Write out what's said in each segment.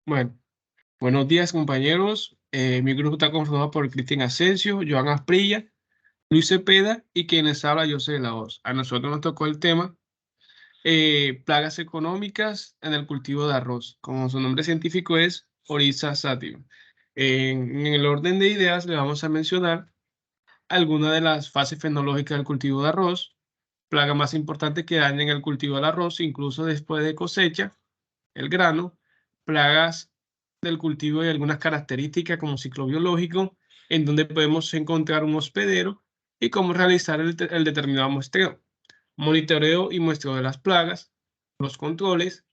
Bueno, buenos días compañeros. Mi grupo está conformado por Cristian Asensio, Joan Asprilla, Luis Cepeda y quienes habla José de la Hoz. A nosotros nos tocó el tema plagas económicas en el cultivo de arroz. Como su nombre científico es Oryza sativa. En el orden de ideas le vamos a mencionar algunas de las fases fenológicas del cultivo de arroz, plaga más importante que dañan el cultivo del arroz incluso después de cosecha, el grano, plagas del cultivo y algunas características como ciclo biológico, en donde podemos encontrar un hospedero y cómo realizar el determinado muestreo, monitoreo y muestreo de las plagas, los controles,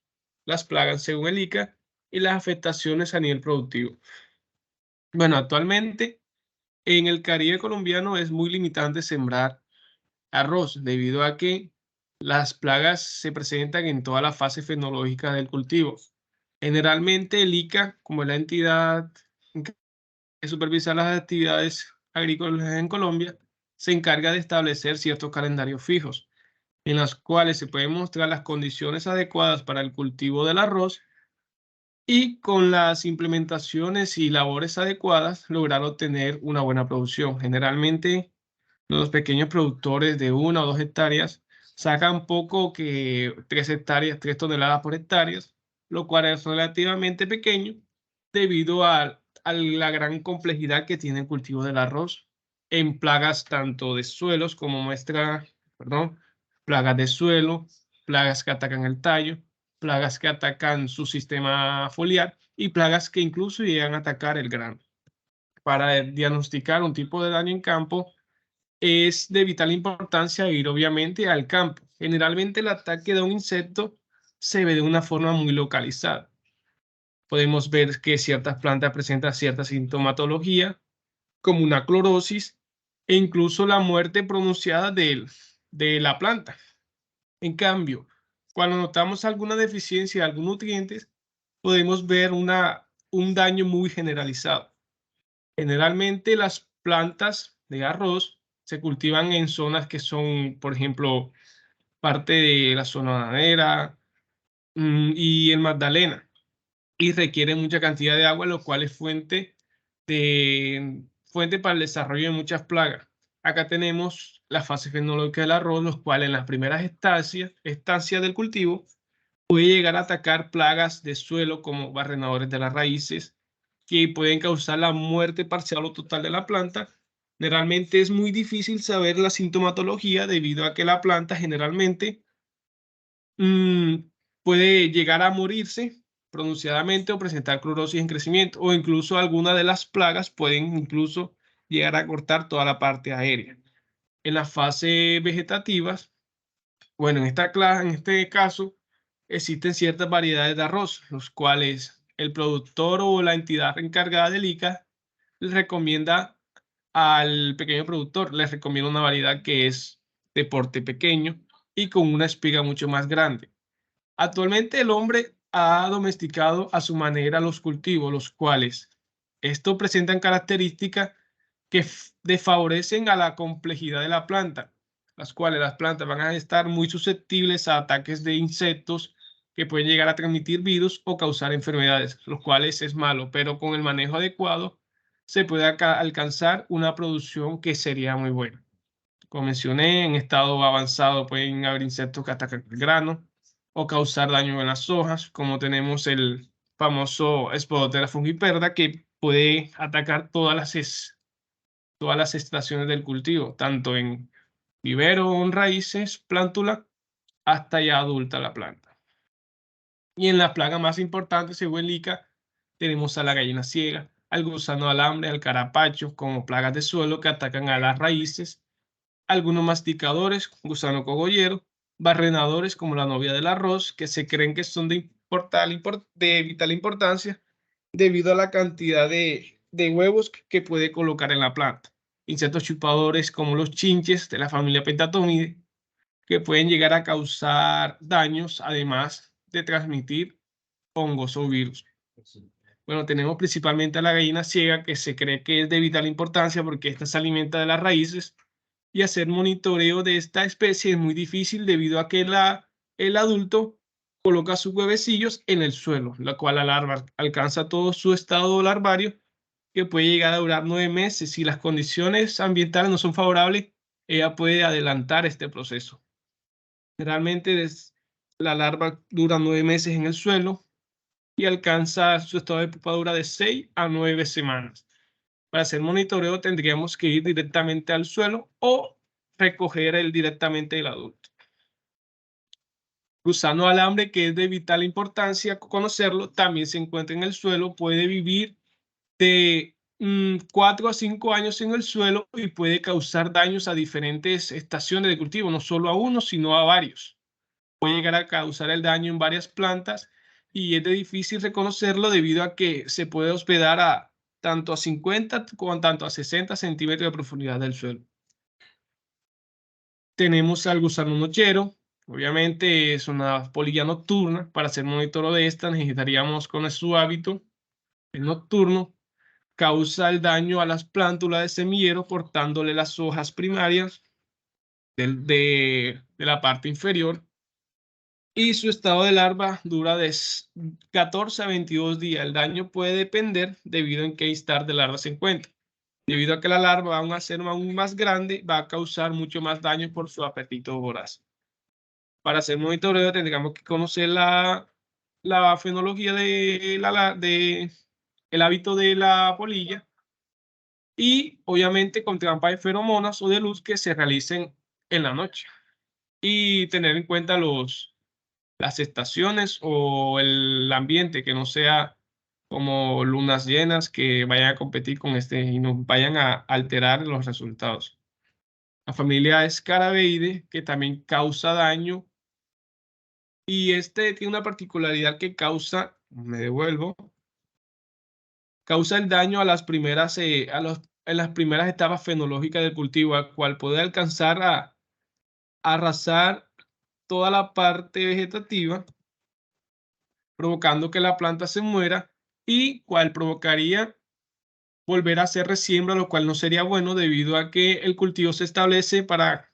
las plagas según el ICA y las afectaciones a nivel productivo. Bueno, actualmente en el Caribe colombiano es muy limitante sembrar arroz debido a que las plagas se presentan en toda la fase fenológica del cultivo. Generalmente el ICA, como es la entidad que supervisa las actividades agrícolas en Colombia, se encarga de establecer ciertos calendarios fijos, en los cuales se pueden mostrar las condiciones adecuadas para el cultivo del arroz y con las implementaciones y labores adecuadas lograr obtener una buena producción. Generalmente los pequeños productores de 1 o 2 hectáreas sacan poco que 3 hectáreas, 3 toneladas por hectárea, lo cual es relativamente pequeño debido a la gran complejidad que tiene el cultivo del arroz en plagas tanto de suelos como plagas de suelo, plagas que atacan el tallo, plagas que atacan su sistema foliar y plagas que incluso llegan a atacar el grano. Para diagnosticar un tipo de daño en campo, es de vital importancia ir obviamente al campo. Generalmente el ataque de un insecto se ve de una forma muy localizada. Podemos ver que ciertas plantas presentan cierta sintomatología, como una clorosis e incluso la muerte pronunciada de la planta. En cambio, cuando notamos alguna deficiencia de algún nutriente, podemos ver un daño muy generalizado. Generalmente las plantas de arroz se cultivan en zonas que son, por ejemplo, parte de la zona bananera y el Magdalena, y requieren mucha cantidad de agua, lo cual es fuente para el desarrollo de muchas plagas. Acá tenemos la fase fenológica del arroz, los cuales en las primeras estancias del cultivo puede llegar a atacar plagas de suelo como barrenadores de las raíces, que pueden causar la muerte parcial o total de la planta. Generalmente es muy difícil saber la sintomatología debido a que la planta generalmente mm, puede llegar a morirse pronunciadamente o presentar clorosis en crecimiento, o incluso algunas de las plagas pueden incluso llegar a cortar toda la parte aérea. En las fases vegetativas, bueno, en este caso, existen ciertas variedades de arroz, los cuales el productor o la entidad encargada del ICA les recomienda al pequeño productor, les recomienda una variedad que es de porte pequeño y con una espiga mucho más grande. Actualmente el hombre ha domesticado a su manera los cultivos, los cuales estos presentan características que desfavorecen a la complejidad de la planta, las cuales las plantas van a estar muy susceptibles a ataques de insectos que pueden llegar a transmitir virus o causar enfermedades, los cuales es malo, pero con el manejo adecuado se puede alcanzar una producción que sería muy buena. Como mencioné, en estado avanzado pueden haber insectos que atacan el grano o causar daño en las hojas, como tenemos el famoso Spodoptera fungiperda que puede atacar todas las estaciones del cultivo, tanto en vivero, en raíces, plántula, hasta ya adulta la planta. Y en la plaga más importante, según el ICA, tenemos a la gallina ciega, al gusano alambre, al carapacho, como plagas de suelo que atacan a las raíces, algunos masticadores, gusano cogollero, barrenadores como la novia del arroz, que se creen que son de vital importancia debido a la cantidad de huevos que puede colocar en la planta. Insectos chupadores como los chinches de la familia Pentatonidae, que pueden llegar a causar daños, además de transmitir hongos o virus. Bueno, tenemos principalmente a la gallina ciega, que se cree que es de vital importancia porque esta se alimenta de las raíces y hacer monitoreo de esta especie es muy difícil debido a que el adulto coloca sus huevecillos en el suelo, la cual la larva alcanza todo su estado larvario, que puede llegar a durar 9 meses. Si las condiciones ambientales no son favorables, ella puede adelantar este proceso. Generalmente la larva dura 9 meses en el suelo y alcanza su estado de pupa dura de 6 a 9 semanas. Para hacer monitoreo tendríamos que ir directamente al suelo o recoger directamente el adulto. Gusano alambre, que es de vital importancia conocerlo, también se encuentra en el suelo, puede vivir de 4 a 5 años en el suelo y puede causar daños a diferentes estaciones de cultivo, no solo a uno, sino a varios. Puede llegar a causar el daño en varias plantas y es de difícil reconocerlo debido a que se puede hospedar a tanto a 50 como tanto a 60 centímetros de profundidad del suelo. Tenemos al gusano nochero. Obviamente es una polilla nocturna. Para hacer monitoreo de esta necesitaríamos conocer su hábito. Es nocturno. Causa el daño a las plántulas de semillero cortándole las hojas primarias de la parte inferior. Y su estado de larva dura de 14 a 22 días. El daño puede depender debido a en qué instar de larva se encuentra. Debido a que la larva va a ser aún más grande, va a causar mucho más daño por su apetito voraz. Para hacer monitoreo tendríamos que conocer la fenología de el hábito de la polilla y obviamente con trampas de feromonas o de luz que se realicen en la noche. Y tener en cuenta las estaciones o el ambiente, que no sea como lunas llenas que vayan a competir con y nos vayan a alterar los resultados. La familia Scarabeide, que también causa daño, y tiene una particularidad que causa, me devuelvo, causa el daño a las primeras, en las primeras etapas fenológicas del cultivo, al cual puede alcanzar a arrasar toda la parte vegetativa, provocando que la planta se muera y cual provocaría volver a hacer resiembra, lo cual no sería bueno debido a que el cultivo se establece para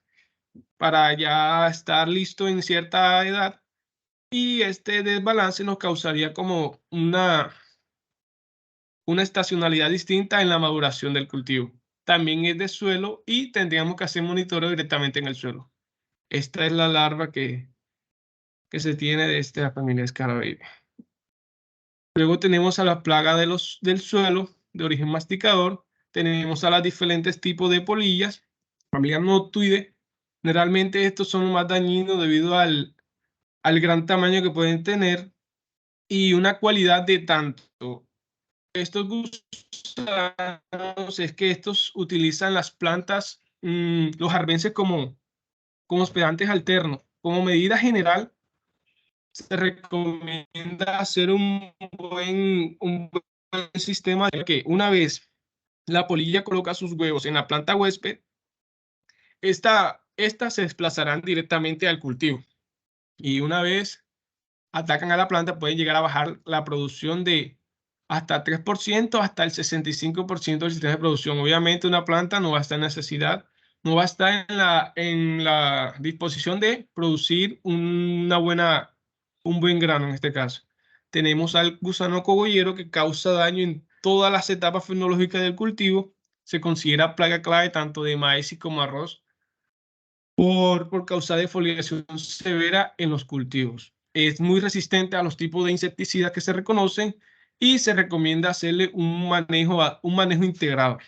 ya estar listo en cierta edad y este desbalance nos causaría como una estacionalidad distinta en la maduración del cultivo. También es de suelo y tendríamos que hacer monitoreo directamente en el suelo. Esta es la larva que se tiene de esta familia Scarabaei. Luego tenemos a la plaga del suelo de origen masticador. Tenemos a los diferentes tipos de polillas, familia Noctuide. Generalmente estos son más dañinos debido al gran tamaño que pueden tener y una cualidad de tanto estos gusanos es que estos utilizan las plantas, los arbences como hospedantes alternos. Como medida general, se recomienda hacer un buen sistema de que una vez la polilla coloca sus huevos en la planta huésped, estas se desplazarán directamente al cultivo. Y una vez atacan a la planta, pueden llegar a bajar la producción de hasta 3%, hasta el 65% del sistema de producción. Obviamente una planta no va a estar en necesidad, no va a estar en la disposición de producir un buen grano en este caso. Tenemos al gusano cogollero que causa daño en todas las etapas fenológicas del cultivo. Se considera plaga clave tanto de maíz y como arroz por causar defoliación severa en los cultivos. Es muy resistente a los tipos de insecticidas que se reconocen y se recomienda hacerle un manejo integrado.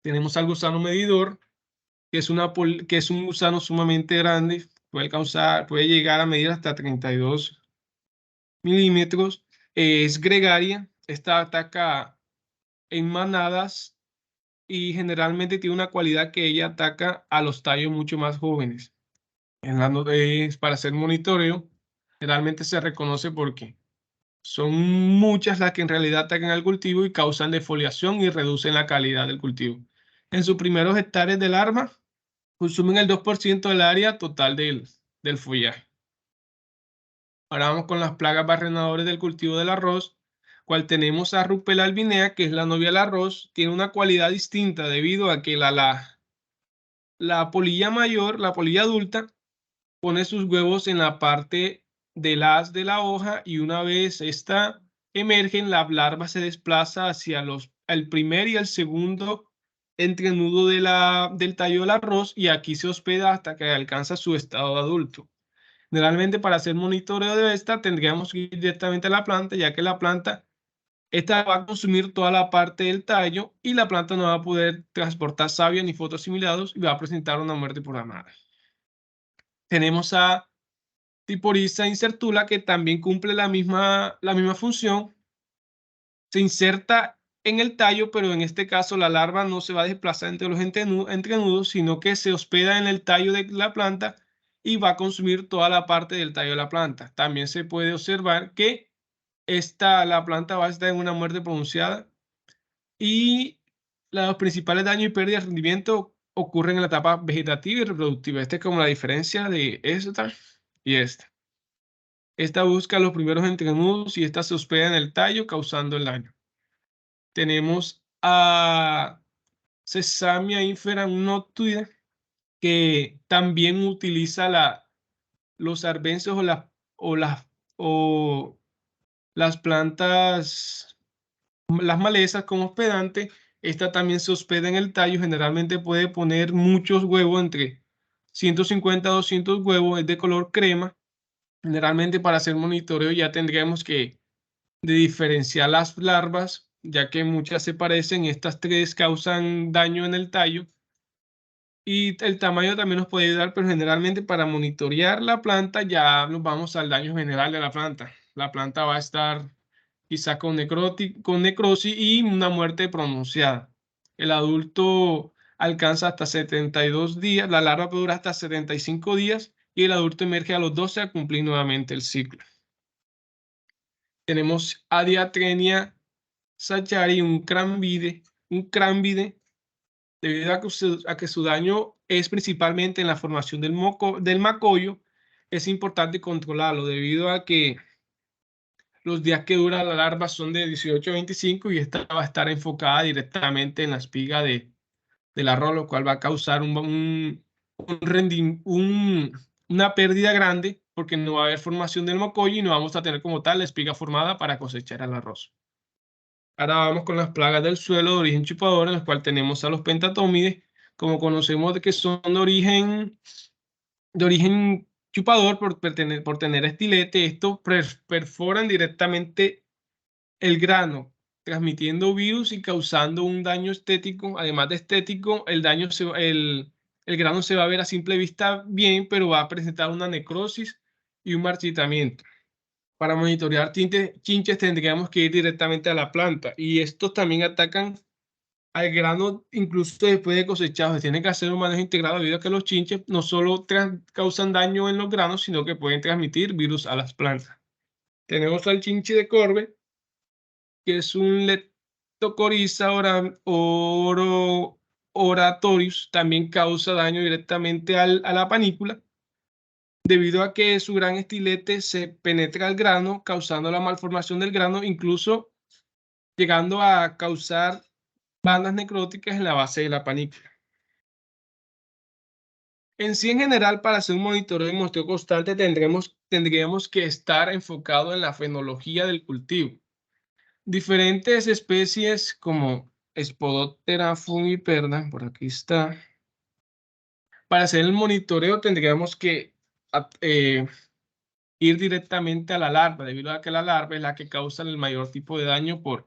Tenemos al gusano medidor, que es un gusano sumamente grande, puede llegar a medir hasta 32 milímetros. Es gregaria, esta ataca en manadas y generalmente tiene una cualidad que ella ataca a los tallos mucho más jóvenes. Para hacer monitoreo, generalmente se reconoce porque son muchas las que en realidad atacan al cultivo y causan defoliación y reducen la calidad del cultivo. En sus primeros hectáreas del arma, consumen el 2% del área total del follaje. Ahora vamos con las plagas barrenadores del cultivo del arroz, cual tenemos a Rupela albinea, que es la novia del arroz. Tiene una cualidad distinta debido a que la polilla mayor, la polilla adulta, pone sus huevos en la parte del haz de la hoja y una vez esta emergen, la larva se desplaza hacia el primer y el segundo entrenudo del tallo del arroz y aquí se hospeda hasta que alcanza su estado de adulto. Generalmente para hacer monitoreo de esta tendríamos que ir directamente a la planta, ya que la planta esta va a consumir toda la parte del tallo y la planta no va a poder transportar savia ni fotosimilados y va a presentar una muerte programada. Tenemos a Typhorhiza incertula que también cumple la misma función. Se inserta en el tallo, pero en este caso la larva no se va a desplazar entre los entrenudos, sino que se hospeda en el tallo de la planta y va a consumir toda la parte del tallo de la planta. También se puede observar que la planta va a estar en una muerte pronunciada y los principales daños y pérdidas de rendimiento ocurren en la etapa vegetativa y reproductiva. Esta es como la diferencia de esta y esta. Esta busca los primeros entrenudos y esta se hospeda en el tallo causando el daño. Tenemos a Sesamia infera noctuida que también utiliza los arbences o las plantas, las malezas como hospedante. Esta también se hospeda en el tallo, generalmente puede poner muchos huevos, entre 150 a 200 huevos, es de color crema. Generalmente para hacer monitoreo ya tendríamos que diferenciar las larvas, ya que muchas se parecen, estas tres causan daño en el tallo. Y el tamaño también nos puede ayudar, pero generalmente para monitorear la planta ya nos vamos al daño general de la planta. La planta va a estar quizá con necrosis y una muerte pronunciada. El adulto alcanza hasta 72 días, la larva puede durar hasta 75 días y el adulto emerge a los 12 a cumplir nuevamente el ciclo. Tenemos Adiatrenia sachari, un cránbide, debido a que su daño es principalmente en la formación del macollo. Es importante controlarlo debido a que los días que dura la larva son de 18 a 25 y esta va a estar enfocada directamente en la espiga del arroz, lo cual va a causar una pérdida grande porque no va a haber formación del mocollo y no vamos a tener como tal la espiga formada para cosechar el arroz. Ahora vamos con las plagas del suelo de origen chupador, en las cuales tenemos a los pentatómides, como conocemos de que son de origen chupador por tener estilete. Estos perforan directamente el grano, transmitiendo virus y causando un daño estético. Además de estético, el grano se va a ver a simple vista bien, pero va a presentar una necrosis y un marchitamiento. Para monitorear chinches tendríamos que ir directamente a la planta y estos también atacan al grano incluso después de cosechado. Se tiene que hacer un manejo integrado debido a que los chinches no solo causan daño en los granos, sino que pueden transmitir virus a las plantas. Tenemos al chinche de Corbe, que es un Leptocoryza oratorius, también causa daño directamente a la panícula, debido a que su gran estilete se penetra al grano, causando la malformación del grano, incluso llegando a causar bandas necróticas en la base de la panícula. En sí, en general, para hacer un monitoreo y muestreo constante, tendríamos que estar enfocado en la fenología del cultivo. Diferentes especies como Spodoptera fungiperda, por aquí está. Para hacer el monitoreo tendríamos que ir directamente a la larva, debido a que la larva es la que causa el mayor tipo de daño por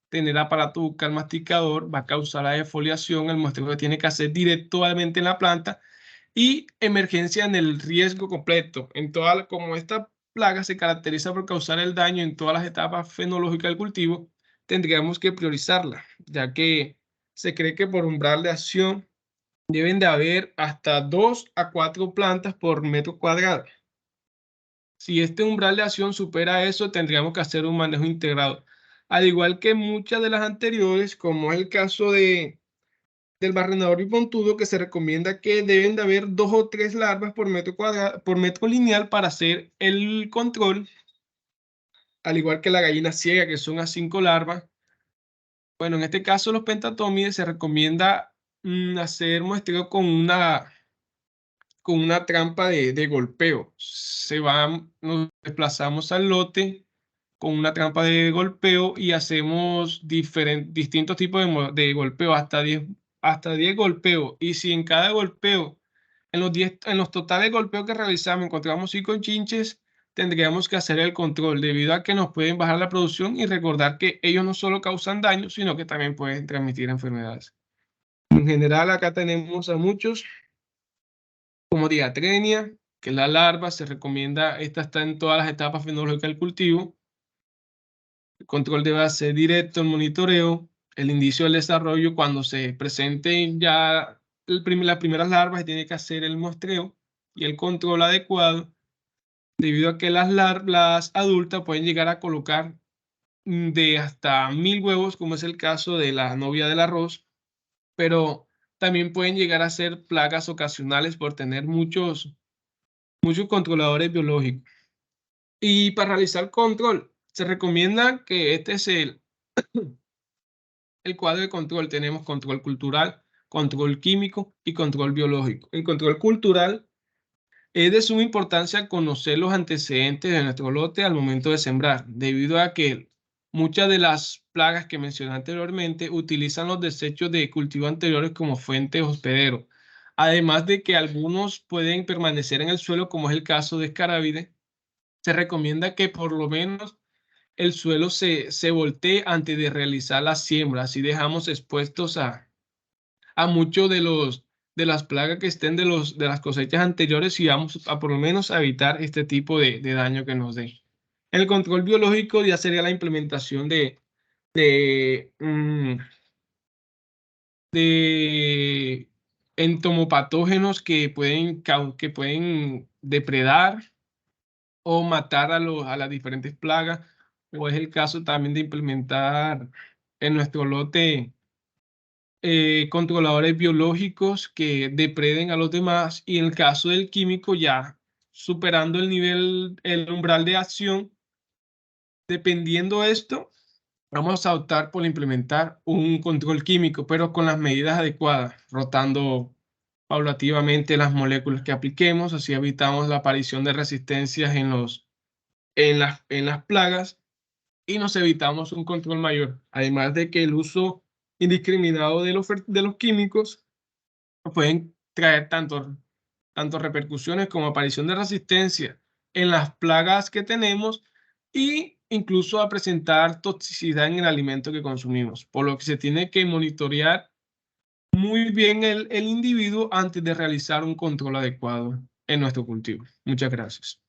tener aparato bucal masticador, va a causar la defoliación. El muestreo que tiene que hacer directamente en la planta y emergencia en el riesgo completo. Como esta plaga se caracteriza por causar el daño en todas las etapas fenológicas del cultivo, tendríamos que priorizarla, ya que se cree que por umbral de acción deben de haber hasta 2 a 4 plantas por metro cuadrado. Si este umbral de acción supera eso, tendríamos que hacer un manejo integrado. Al igual que muchas de las anteriores, como es el caso del barrenador bipontudo, que se recomienda que deben de haber 2 o 3 larvas por metro cuadrado, por metro lineal para hacer el control. Al igual que la gallina ciega, que son a 5 larvas. Bueno, en este caso los pentatómides se recomienda hacer muestreo con con una trampa de golpeo. Nos desplazamos al lote con una trampa de golpeo y hacemos distintos tipos de golpeo, hasta 10 golpeos. Y si en cada golpeo, en los totales golpeos que realizamos, encontramos 5 chinches, tendríamos que hacer el control, debido a que nos pueden bajar la producción, y recordar que ellos no solo causan daño, sino que también pueden transmitir enfermedades. En general, acá tenemos a muchos, como diatrenia, que es la larva. Se recomienda, esta está en todas las etapas fenológicas del cultivo. El control debe ser directo, el monitoreo, el inicio del desarrollo. Cuando se presenten ya las primeras larvas, se tiene que hacer el muestreo y el control adecuado, debido a que las adultas pueden llegar a colocar de hasta 1000 huevos, como es el caso de la novia del arroz, pero también pueden llegar a ser plagas ocasionales por tener muchos controladores biológicos. Y para realizar control, se recomienda que este es el cuadro de control. Tenemos control cultural, control químico y control biológico. El control cultural es de suma importancia conocer los antecedentes de nuestro lote al momento de sembrar, debido a que muchas de las plagas que mencioné anteriormente utilizan los desechos de cultivos anteriores como fuente hospedero. Además de que algunos pueden permanecer en el suelo, como es el caso de escarábide, se recomienda que por lo menos el suelo se voltee antes de realizar la siembra. Así dejamos expuestos a muchos de las plagas que estén de las cosechas anteriores, y vamos a por lo menos a evitar este tipo de daño que nos dé. El control biológico ya sería la implementación de, mm, de entomopatógenos que pueden depredar o matar a las diferentes plagas, o es el caso también de implementar en nuestro lote controladores biológicos que depreden a los demás, y en el caso del químico, ya superando el umbral de acción, dependiendo de esto, vamos a optar por implementar un control químico, pero con las medidas adecuadas, rotando paulativamente las moléculas que apliquemos. Así evitamos la aparición de resistencias en las plagas y nos evitamos un control mayor. Además de que el uso indiscriminado de los químicos pueden traer tanto repercusiones como aparición de resistencia en las plagas que tenemos, y incluso a presentar toxicidad en el alimento que consumimos, por lo que se tiene que monitorear muy bien el individuo antes de realizar un control adecuado en nuestro cultivo. Muchas gracias.